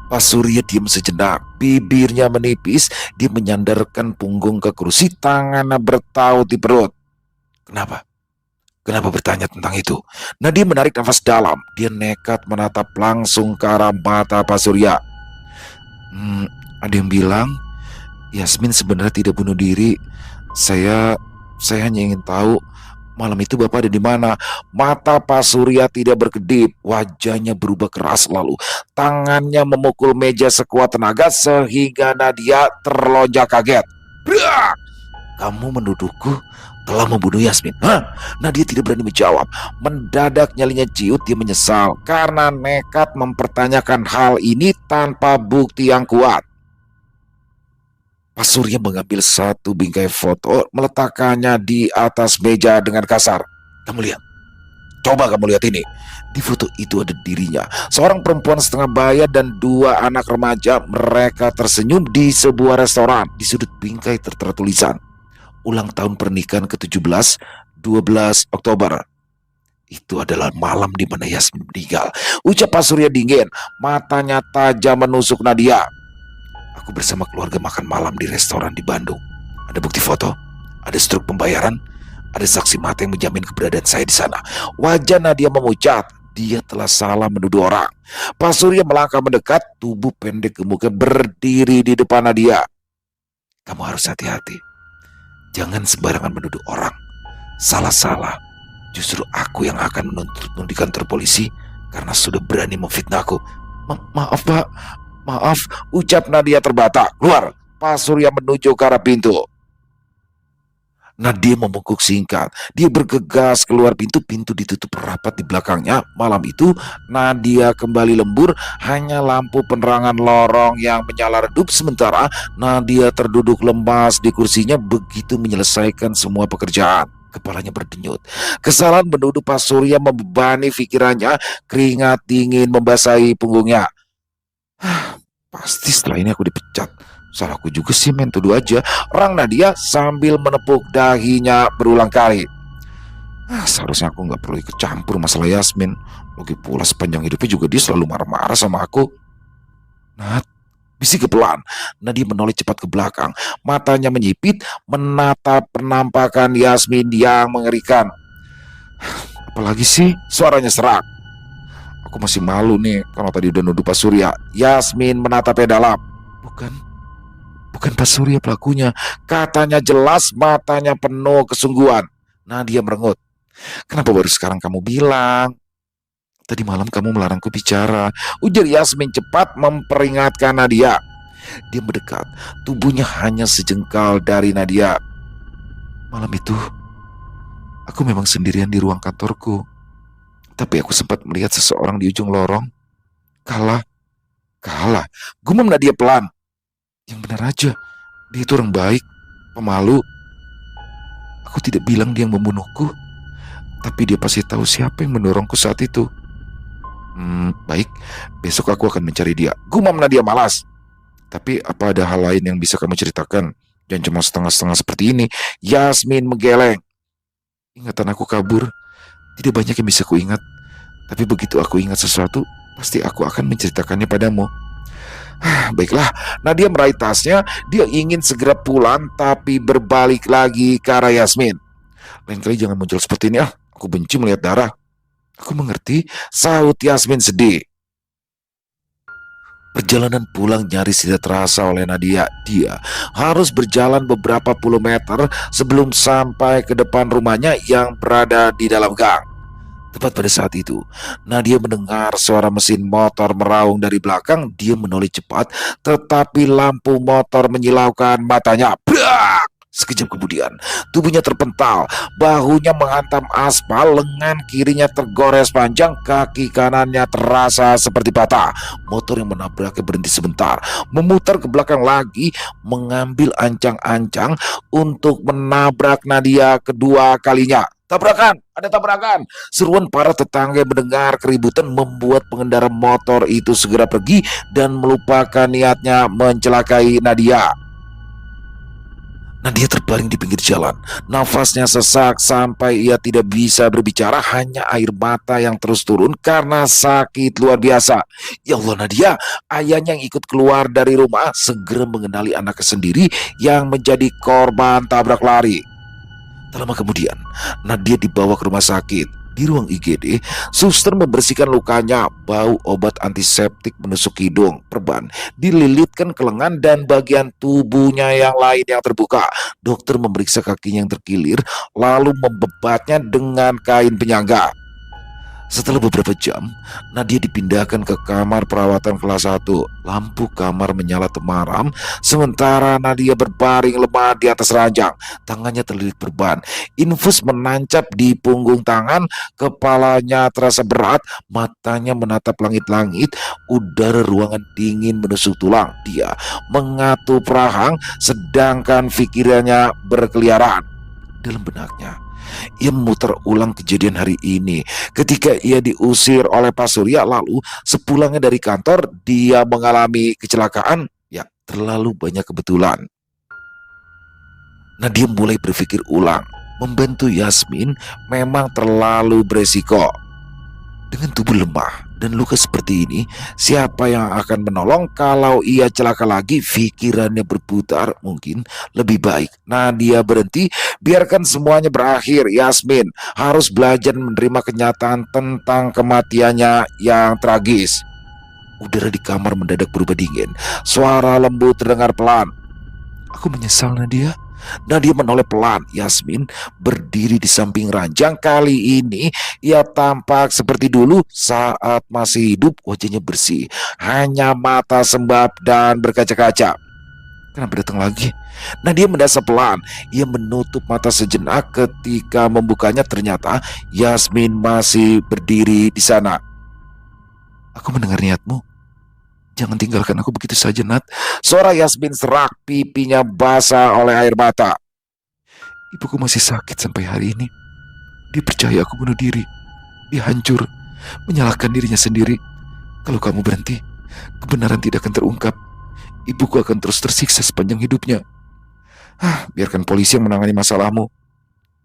[SPEAKER 1] Pak Surya diam sejenak, bibirnya menipis. Dia menyandarkan punggung ke kursi, tangannya bertaut di perut. Kenapa? Kenapa bertanya tentang itu? Nadia menarik nafas dalam. Dia nekat menatap langsung ke arah mata Pak Surya. Ada yang bilang Yasmin sebenarnya tidak bunuh diri. Saya hanya ingin tahu malam itu Bapak ada di mana. Mata Pak Surya tidak berkedip, wajahnya berubah keras, lalu tangannya memukul meja sekuat tenaga sehingga Nadia terlonjak kaget. Brak! Kamu menuduhku telah membunuh Yasmin? Hah? Nadia tidak berani menjawab. Mendadak nyalinya ciut. Dia menyesal karena nekat mempertanyakan hal ini tanpa bukti yang kuat. Pak Surya mengambil satu bingkai foto, meletakkannya di atas meja dengan kasar. Kamu lihat. Coba kamu lihat ini. Di foto itu ada dirinya, seorang perempuan setengah baya dan dua anak remaja. Mereka tersenyum di sebuah restoran. Di sudut bingkai tertera tulisan, ulang tahun pernikahan ke-17, 12 Oktober. Itu adalah malam di mana Yasmin meninggal. Ucap Pak Surya dingin, matanya tajam menusuk Nadia. Aku bersama keluarga makan malam di restoran di Bandung. Ada bukti foto, ada struk pembayaran, ada saksi mata yang menjamin keberadaan saya di sana. Wajah Nadia memucat. Dia telah salah menuduh orang. Pak Surya melangkah mendekat, tubuh pendek gemuknya berdiri di depan Nadia. Kamu harus hati-hati. Jangan sembarangan menuduh orang. Salah-salah. Justru aku yang akan menuntutmu di kantor polisi karena sudah berani memfitnahku. Maaf Pak, maaf, ucap Nadia terbata. Keluar. Pak Surya menuju ke arah pintu. Nadia membungkuk singkat. Dia bergegas keluar pintu. Pintu ditutup rapat di belakangnya. Malam itu Nadia kembali lembur. Hanya lampu penerangan lorong yang menyala redup. Sementara Nadia terduduk lemas di kursinya begitu menyelesaikan semua pekerjaan. Kepalanya berdenyut. Kesalahan menuduh Pak Surya membebani pikirannya. Keringat dingin membasahi punggungnya. Pasti setelah ini aku dipecat. Salahku juga sih men, tuduh aja, orang Nadia sambil menepuk dahinya berulang kali. Seharusnya aku gak perlu ikut campur masalah Yasmin. Lagi pula sepanjang hidupnya juga dia selalu marah-marah sama aku. Nat, bisik pelan. Nadia menoleh cepat ke belakang. Matanya menyipit menatap penampakan Yasmin yang mengerikan. Apalagi sih? Suaranya serak. Aku masih malu nih kalau tadi udah nuduh Pak Surya. Yasmin menatapnya dalam. Bukan Pak Surya pelakunya, katanya jelas, matanya penuh kesungguhan. Nadia merengut. Kenapa baru sekarang kamu bilang? Tadi malam kamu melarangku bicara, ujar Yasmin cepat memperingatkan Nadia. Dia mendekat, tubuhnya hanya sejengkal dari Nadia. Malam itu, aku memang sendirian di ruang kantorku. Tapi aku sempat melihat seseorang di ujung lorong. Kalah. Gumam Nadia pelan. Yang benar aja, dia itu orang baik, pemalu. Aku tidak bilang dia yang membunuhku, tapi dia pasti tahu siapa yang mendorongku saat itu. Baik, besok aku akan mencari dia. Gumam Nadia malas. Tapi apa ada hal lain yang bisa kamu ceritakan? Jangan cuma setengah-setengah seperti ini. Yasmin menggeleng. Ingatan aku kabur. Tidak banyak yang bisa kuingat. Tapi begitu aku ingat sesuatu, pasti aku akan menceritakannya padamu. Baiklah, Nadia meraih tasnya. Dia ingin segera pulang, tapi berbalik lagi ke arah Yasmin. Lain kali jangan muncul seperti ini. Aku benci melihat darah. Aku mengerti, sahut Yasmin sedih. Perjalanan pulang nyaris tidak terasa oleh Nadia. Dia harus berjalan beberapa puluh meter sebelum sampai ke depan rumahnya yang berada di dalam gang. Tepat pada saat itu, Nadia mendengar suara mesin motor meraung dari belakang. Dia menoleh cepat, tetapi lampu motor menyilaukan matanya. Brak! Sekejap kemudian, tubuhnya terpental, bahunya menghantam aspal, lengan kirinya tergores panjang, kaki kanannya terasa seperti patah. Motor yang menabraknya berhenti sebentar, memutar ke belakang lagi, mengambil ancang-ancang untuk menabrak Nadia kedua kalinya. Tabrakan, ada tabrakan. Seruan para tetangga yang mendengar keributan membuat pengendara motor itu segera pergi dan melupakan niatnya mencelakai Nadia. Nadia terbaring di pinggir jalan. Nafasnya sesak sampai ia tidak bisa berbicara, hanya air mata yang terus turun karena sakit luar biasa. Ya Allah Nadia, ayahnya yang ikut keluar dari rumah segera mengenali anaknya sendiri yang menjadi korban tabrak lari. Tak lama kemudian, Nadia dibawa ke rumah sakit. Di ruang IGD, suster membersihkan lukanya. Bau obat antiseptik menusuk hidung. Perban dililitkan ke lengan dan bagian tubuhnya yang lain yang terbuka. Dokter memeriksa kakinya yang terkilir, lalu membebatnya dengan kain penyangga. Setelah beberapa jam, Nadia dipindahkan ke kamar perawatan kelas 1. Lampu kamar menyala temaram, sementara Nadia berbaring lemah di atas ranjang. Tangannya terlilit perban, infus menancap di punggung tangan, kepalanya terasa berat, matanya menatap langit-langit, udara ruangan dingin menusuk tulang. Dia mengatup rahang, sedangkan pikirannya berkeliaran. Dalam benaknya, ia memutar ulang kejadian hari ini ketika ia diusir oleh Pak Surya, lalu sepulangnya dari kantor dia mengalami kecelakaan. Ya, terlalu banyak kebetulan. Nah, dia mulai berpikir ulang. Membantu Yasmin memang terlalu beresiko. Dengan tubuh lemah dan luka seperti ini, siapa yang akan menolong kalau ia celaka lagi? Pikirannya berputar, mungkin lebih baik Nadia berhenti, biarkan semuanya berakhir. Yasmin harus belajar menerima kenyataan tentang kematiannya yang tragis. Udara di kamar mendadak berubah dingin. Suara lembut terdengar pelan. Aku menyesal Nadia. Nadia menoleh pelan. Yasmin berdiri di samping ranjang. Kali ini ia tampak seperti dulu saat masih hidup. Wajahnya bersih, hanya mata sembab dan berkaca-kaca. Kenapa datang lagi? Nadia mendesah pelan. Ia menutup mata sejenak. Ketika membukanya, ternyata Yasmin masih berdiri di sana. Aku mendengar niatmu. Jangan tinggalkan aku begitu saja, Nat. Suara Yasmin serak, pipinya basah oleh air mata. Ibuku masih sakit sampai hari ini. Dia percaya aku bunuh diri. Dia hancur, menyalahkan dirinya sendiri. Kalau kamu berhenti, kebenaran tidak akan terungkap. Ibuku akan terus tersiksa sepanjang hidupnya. Biarkan polisi yang menangani masalahmu.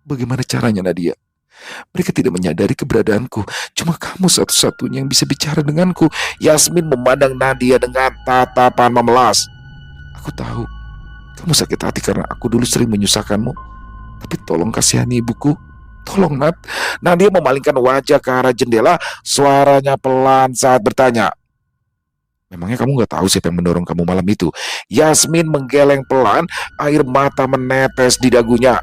[SPEAKER 1] Bagaimana caranya, Nadia? Mereka tidak menyadari keberadaanku. Cuma kamu satu-satunya yang bisa bicara denganku. Yasmin memandang Nadia dengan tatapan memelas. Aku tahu kamu sakit hati karena aku dulu sering menyusahkanmu. Tapi tolong kasihani ibuku. Tolong, Nat. Nadia memalingkan wajah ke arah jendela. Suaranya pelan saat bertanya. Memangnya kamu gak tahu siapa yang mendorong kamu malam itu? Yasmin menggeleng pelan. Air mata menetes di dagunya.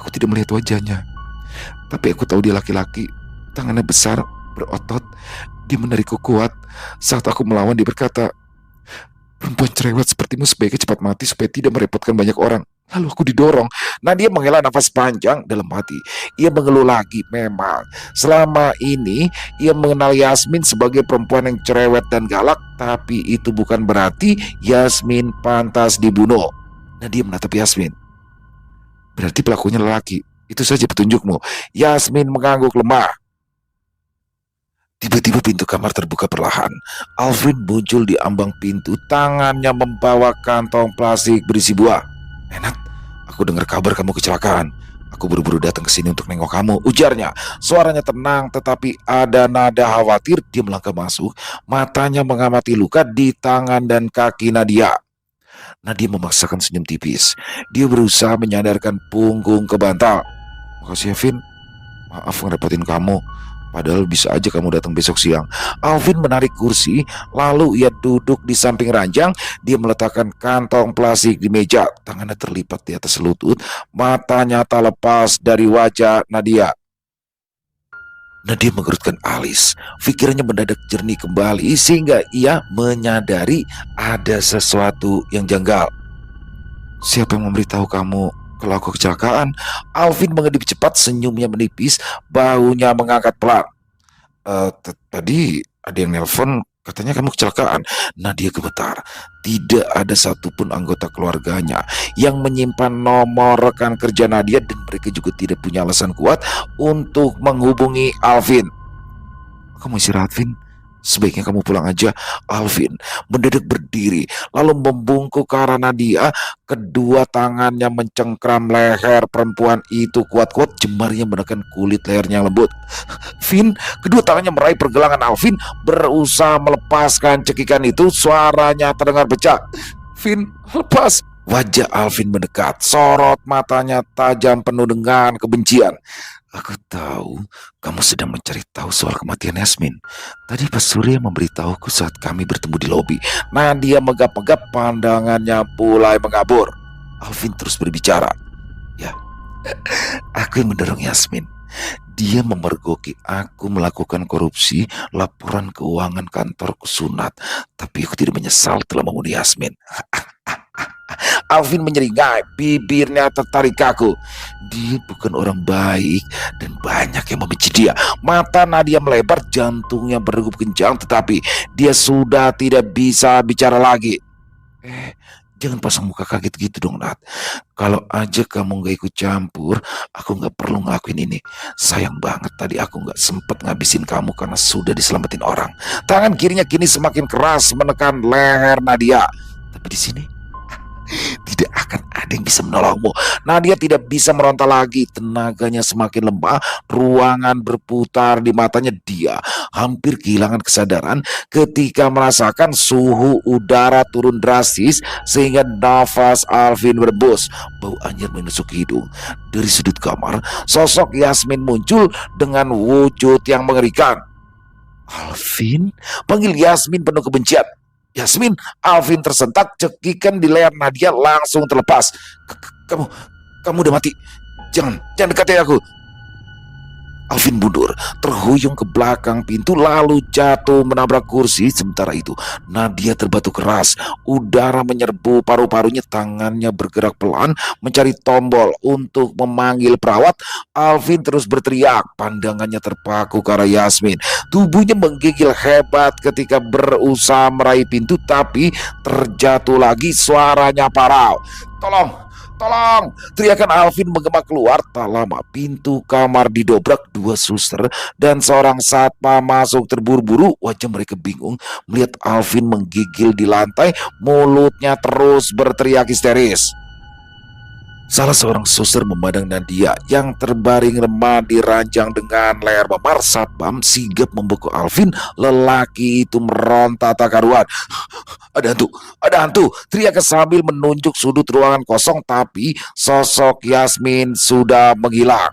[SPEAKER 1] Aku tidak melihat wajahnya, tapi aku tahu dia laki-laki. Tangannya besar, berotot. Dia menarikku kuat. Saat aku melawan, dia berkata, perempuan cerewet sepertimu sebaiknya cepat mati supaya tidak merepotkan banyak orang. Lalu aku didorong. Nadia menghela nafas panjang dalam hati. Ia mengeluh lagi. Memang selama ini ia mengenal Yasmin sebagai perempuan yang cerewet dan galak, tapi itu bukan berarti Yasmin pantas dibunuh. Nadia menatap Yasmin. Berarti pelakunya lelaki. Itu saja petunjukmu. Yasmin mengangguk lemah. Tiba-tiba pintu kamar terbuka perlahan. Alvin muncul di ambang pintu. Tangannya membawa kantong plastik berisi buah. Nat, aku dengar kabar kamu kecelakaan. Aku buru-buru datang ke sini untuk nengok kamu, ujarnya. Suaranya tenang tetapi ada nada khawatir. Dia melangkah masuk. Matanya mengamati luka di tangan dan kaki Nadia. Nadia memaksakan senyum tipis. Dia berusaha menyadarkan punggung ke bantal. Makasih ya, Vin. Maaf ngerepotin kamu. Padahal bisa aja kamu datang besok siang. Alvin menarik kursi, lalu ia duduk di samping ranjang. Dia meletakkan kantong plastik di meja. Tangannya terlipat di atas lutut, matanya tak lepas dari wajah Nadia. Nadia mengerutkan alis. Pikirannya mendadak jernih kembali sehingga ia menyadari ada sesuatu yang janggal. Siapa yang memberitahu kamu kalau aku kecelakaan? Alvin mengedip cepat, senyumnya menipis, baunya mengangkat pelan. Tadi ada yang nelpon, katanya kamu kecelakaan. Nadia gemetar. Tidak ada satupun anggota keluarganya yang menyimpan nomor rekan kerja Nadia, dan mereka juga tidak punya alasan kuat untuk menghubungi Alvin. Kamu istirahat, Vin. Sebaiknya kamu pulang aja. Alvin mendadak berdiri, lalu membungkuk ke arah Nadia. Kedua tangannya mencengkram leher perempuan itu kuat-kuat, jemarinya menekan kulit lehernya yang lembut. Vin, kedua tangannya meraih pergelangan Alvin, berusaha melepaskan cekikan itu. Suaranya terdengar pecah. Vin, lepas. Wajah Alvin mendekat, sorot matanya tajam penuh dengan kebencian. Aku tahu kamu sedang mencari tahu soal kematian Yasmin. Tadi Pak Surya memberitahuku saat kami bertemu di lobi. Nadia megap-megap, pandangannya mulai mengabur. Alvin terus berbicara. Ya, aku yang mendorong Yasmin. Dia memergoki aku melakukan korupsi laporan keuangan kantorku sunat. Tapi aku tidak menyesal telah membunuh Yasmin. Alvin menyeringai, bibirnya tertarik kaku. Dia bukan orang baik dan banyak yang membenci dia. Mata Nadia melebar, jantungnya berdegup kencang, tetapi dia sudah tidak bisa bicara lagi. Jangan pasang muka kaget gitu dong, Nat. Kalau aja kamu gak ikut campur, aku gak perlu ngelakuin ini. Sayang banget tadi aku gak sempet ngabisin kamu karena sudah diselamatin orang. Tangan kirinya kini semakin keras menekan leher Nadia. Tapi di sini tidak akan ada yang bisa menolongmu. Nadia tidak bisa meronta lagi. Tenaganya semakin lemah. Ruangan berputar di matanya. Dia hampir kehilangan kesadaran ketika merasakan suhu udara turun drastis sehingga nafas Alvin berembus. Bau anyir menusuk hidung. Dari sudut kamar, sosok Yasmin muncul dengan wujud yang mengerikan. Alvin? Panggil Yasmin penuh kebencian. Yasmin, Alvin tersentak, cekikan di leher Nadia langsung terlepas. Kamu udah mati. Jangan dekati aku. Alvin mundur, terhuyung ke belakang pintu, lalu jatuh menabrak kursi. Sementara itu, Nadia terbatu keras. Udara menyerbu paru-parunya, tangannya bergerak pelan mencari tombol untuk memanggil perawat. Alvin terus berteriak, pandangannya terpaku ke arah Yasmin. Tubuhnya menggigil hebat ketika berusaha meraih pintu, tapi terjatuh lagi. Suaranya parau. Tolong! Teriakan Alvin menggema keluar. Tak lama pintu kamar didobrak. Dua suster dan seorang satpam masuk terburu-buru. Wajah mereka bingung melihat Alvin menggigil di lantai. Mulutnya terus berteriak histeris. Salah seorang suster memandang Nadia yang terbaring lemah di ranjang dengan leher memar. Satpam sigap membekuk Alvin. Lelaki itu meronta tak karuan. Ada hantu, teriak sambil menunjuk sudut ruangan kosong, tapi sosok Yasmin sudah menghilang.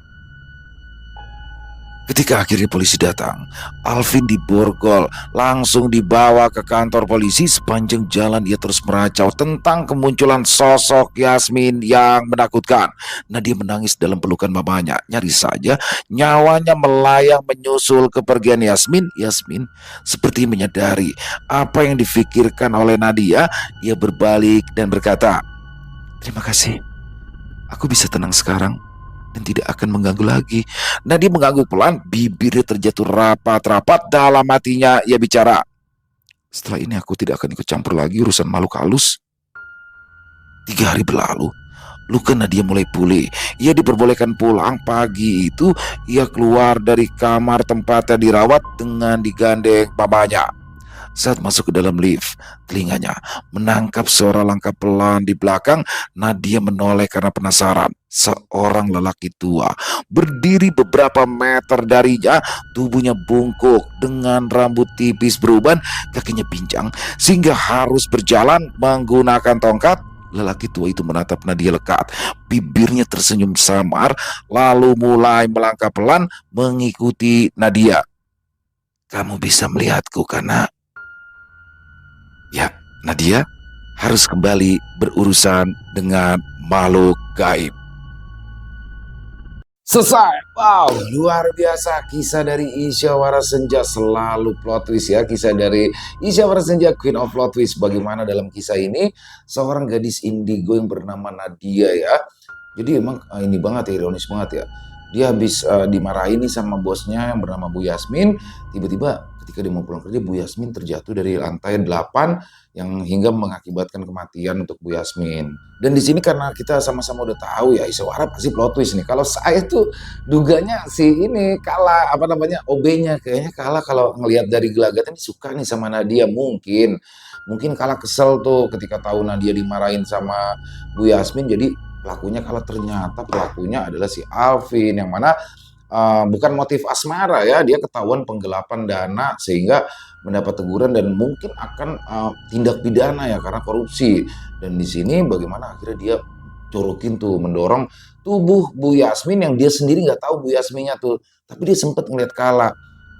[SPEAKER 1] Ketika akhirnya polisi datang, Alvin diborgol, langsung dibawa ke kantor polisi. Sepanjang jalan ia terus meracau tentang kemunculan sosok Yasmin yang menakutkan. Nadia menangis dalam pelukan mamanya. Nyaris saja nyawanya melayang menyusul kepergian Yasmin. Yasmin seperti menyadari apa yang difikirkan oleh Nadia. Ia berbalik dan berkata, "Terima kasih, aku bisa tenang sekarang dan tidak akan mengganggu lagi." Nadia mengangguk pelan, bibirnya terjatuh rapat-rapat. Dalam hatinya ia bicara, "Setelah ini aku tidak akan ikut campur lagi urusan makhluk halus." 3 hari berlalu, luka Nadia mulai pulih. Ia diperbolehkan pulang. Pagi itu ia keluar dari kamar tempatnya dirawat dengan digandeng mamanya. Saat masuk ke dalam lift, telinganya menangkap suara langkah pelan di belakang. Nadia menoleh karena penasaran. Seorang lelaki tua berdiri beberapa meter darinya. Tubuhnya bungkuk dengan rambut tipis beruban, kakinya pincang sehingga harus berjalan menggunakan tongkat. Lelaki tua itu menatap Nadia lekat. Bibirnya tersenyum samar, lalu mulai melangkah pelan mengikuti Nadia. kamu bisa melihatku karena ya, Nadia harus kembali berurusan dengan makhluk gaib. Selesai. Wow, luar biasa kisah dari Isya Warasenja, selalu plot twist ya. Kisah dari Isya Warasenja, Queen of Plot Twist. Bagaimana dalam kisah ini seorang gadis indigo yang bernama Nadia ya. Jadi emang ini banget ya, ironis banget ya. Dia habis dimarahin nih sama bosnya yang bernama Bu Yasmin. Tiba-tiba ketika dia mau pulang kerja, Bu Yasmin terjatuh dari lantai 8 yang hingga mengakibatkan kematian untuk Bu Yasmin. Dan di sini karena kita sama-sama udah tahu ya, Iswara pasti plot twist nih. Kalau saya tuh duganya si ini kalah, apa namanya, OB-nya kayaknya kalah kalau ngelihat dari gelagatnya suka nih sama Nadia, mungkin kalah kesel tuh ketika tahu Nadia dimarahin sama Bu Yasmin, jadi pelakunya kalah. Ternyata pelakunya adalah si Alvin, yang mana bukan motif asmara ya, dia ketahuan penggelapan dana sehingga mendapat teguran dan mungkin akan tindak pidana ya karena korupsi. Dan di sini bagaimana akhirnya dia corokin tuh, mendorong tubuh Bu Yasmin yang dia sendiri nggak tahu Bu Yasminnya tuh, tapi dia sempat ngeliat Kala.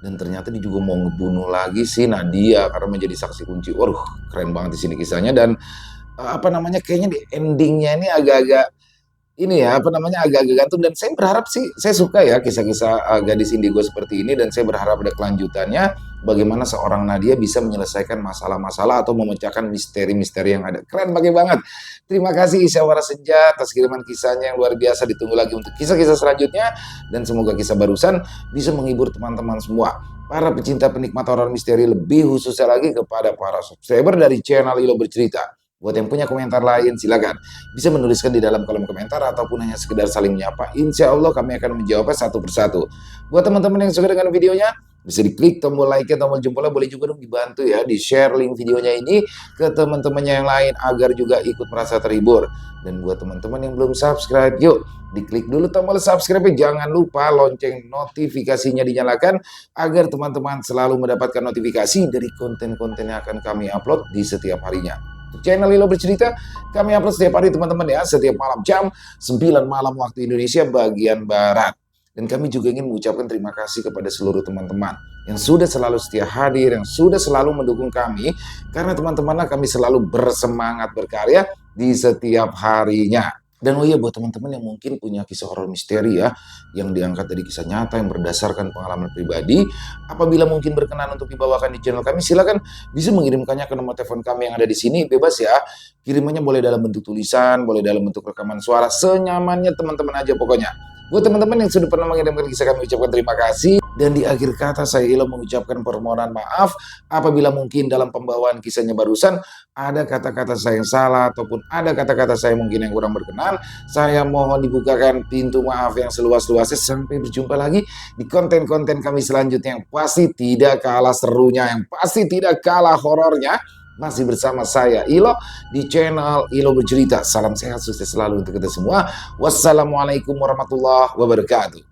[SPEAKER 1] Dan ternyata dia juga mau ngebunuh lagi si Nadia karena menjadi saksi kunci. Waduh, keren banget di sini kisahnya. Dan apa namanya, kayaknya di endingnya ini agak-agak ini ya, apa namanya, agak-agak gantung. Dan saya berharap sih, saya suka ya kisah-kisah gadis indigo seperti ini, dan saya berharap ada kelanjutannya bagaimana seorang Nadia bisa menyelesaikan masalah-masalah atau memecahkan misteri-misteri yang ada. Keren banget. Terima kasih Isya Warasenja atas kiriman kisahnya yang luar biasa. Ditunggu lagi untuk kisah-kisah selanjutnya, dan semoga kisah barusan bisa menghibur teman-teman semua, para pecinta penikmat horor misteri, lebih khususnya lagi kepada para subscriber dari channel Ilo Bercerita. Buat yang punya komentar lain, silakan bisa menuliskan di dalam kolom komentar ataupun hanya sekedar saling menyapa. Insya Allah kami akan menjawabnya satu persatu. Buat teman-teman yang suka dengan videonya, bisa diklik tombol like, tombol jempolnya, boleh juga dong dibantu ya, di share link videonya ini ke teman-temannya yang lain agar juga ikut merasa terhibur. Dan buat teman-teman yang belum subscribe, yuk diklik dulu tombol subscribe, jangan lupa lonceng notifikasinya dinyalakan agar teman-teman selalu mendapatkan notifikasi dari konten-konten yang akan kami upload di setiap harinya. Channel Lilo Bercerita kami upload setiap hari teman-teman ya, setiap malam jam 9 malam waktu Indonesia bagian Barat. Dan kami juga ingin mengucapkan terima kasih kepada seluruh teman-teman yang sudah selalu setia hadir, yang sudah selalu mendukung kami, karena teman-teman kami selalu bersemangat berkarya di setiap harinya. Dan oh iya, buat teman-teman yang mungkin punya kisah horor misteri ya, yang diangkat dari kisah nyata yang berdasarkan pengalaman pribadi, apabila mungkin berkenan untuk dibawakan di channel kami, silakan bisa mengirimkannya ke nomor telepon kami yang ada di sini, bebas ya. Kirimannya boleh dalam bentuk tulisan, boleh dalam bentuk rekaman suara, senyamannya teman-teman aja pokoknya. Buat teman-teman yang sudah pernah mengirimkan kisah, kami ucapkan terima kasih. Dan di akhir kata saya Ilo mengucapkan permohonan maaf apabila mungkin dalam pembawaan kisahnya barusan ada kata-kata saya yang salah ataupun ada kata-kata saya mungkin yang kurang berkenan. Saya mohon dibukakan pintu maaf yang seluas-luasnya. Sampai berjumpa lagi di konten-konten kami selanjutnya yang pasti tidak kalah serunya, yang pasti tidak kalah horornya. Masih bersama saya Ilo di channel Ilo Bercerita. Salam sehat, sukses selalu untuk kita semua. Wassalamualaikum warahmatullahi wabarakatuh.